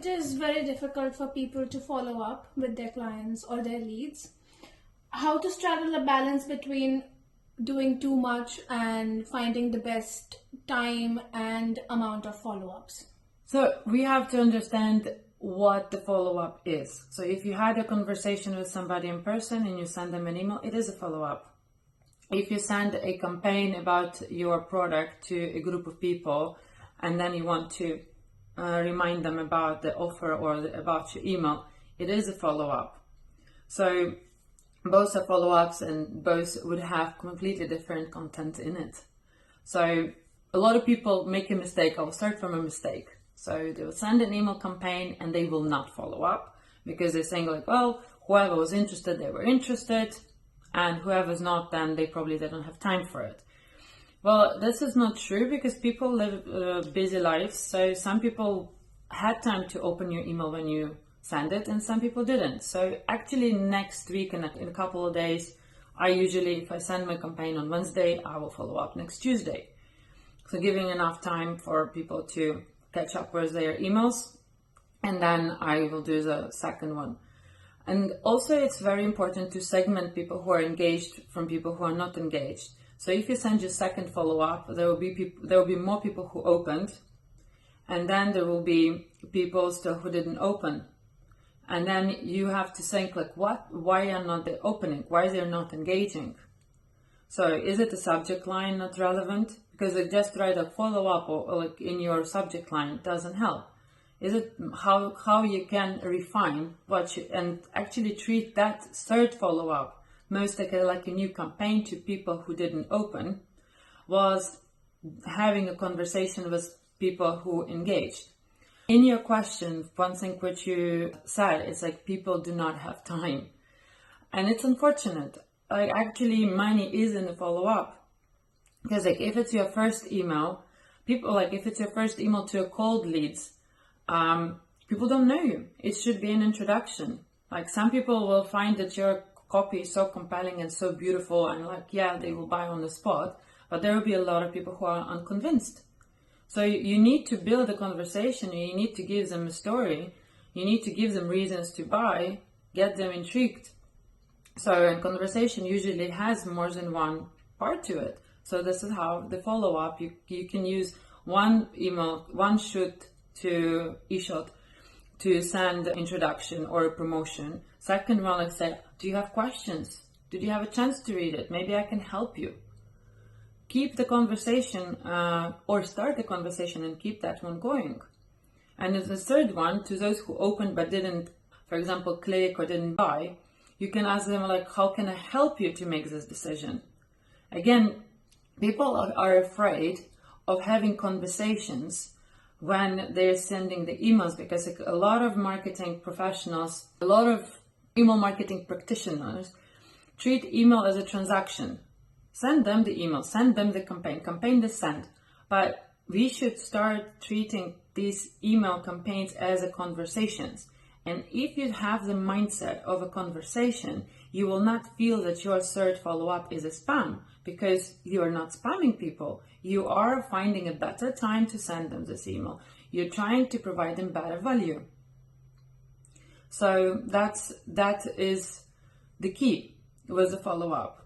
it is very difficult for people to follow up with their clients or their leads. How to straddle a balance between doing too much and finding the best time and amount of follow-ups? So we have to understand what the follow-up is. So if you had a conversation with somebody in person and you send them an email, it is a follow-up. If you send a campaign about your product to a group of people and then you want to remind them about the offer or about your email, it is a follow-up. So both are follow-ups and both would have completely different content in it. So a lot of people make a mistake. I'll start from a mistake. So they will send an email campaign and they will not follow up because they're saying like, well, whoever was interested, they were interested, and whoever's not, then they don't have time for it. Well, this is not true because people live busy lives. So some people had time to open your email when you send it and some people didn't. So actually next week in a couple of days, I usually, if I send my campaign on Wednesday, I will follow up next Tuesday. So giving enough time for people to catch up with their emails, and then I will do the second one. And also it's very important to segment people who are engaged from people who are not engaged. So if you send your second follow-up, there will be more people who opened, and then there will be people still who didn't open. And then you have to think like, why are not they opening? Why they're not engaging? So is it the subject line not relevant? Because like just write a follow-up or like in your subject line doesn't help. Is it how you can refine and actually treat that third follow-up most like a new campaign to people who didn't open, was having a conversation with people who engaged. In your question, one thing which you said is like people do not have time, and it's unfortunate. Like actually money is in the follow-up, because like if it's your first email, if it's your first email to a cold leads, people don't know you. It should be an introduction. Like some people will find that your copy is so compelling and so beautiful and they will buy on the spot, but there will be a lot of people who are unconvinced. So you need to build a conversation, you need to give them a story, you need to give them reasons to buy, get them intrigued. So a conversation usually has more than one part to it. So this is how the follow-up, you can use one email, one shoot to e-shot to send introduction or a promotion. Second one, let's say, do you have questions? Did you have a chance to read it? Maybe I can help you. Keep the conversation or start the conversation and keep that one going. And the third one, to those who opened but didn't, for example, click or didn't buy, you can ask them how can I help you to make this decision? Again, people are afraid of having conversations when they're sending the emails, because a lot of marketing professionals, a lot of email marketing practitioners treat email as a transaction. Send them the email, send them the campaign the send. But we should start treating these email campaigns as a conversations. And if you have the mindset of a conversation, you will not feel that your third follow-up is a spam, because you are not spamming people. You are finding a better time to send them this email. You're trying to provide them better value. So that is the key with the follow-up.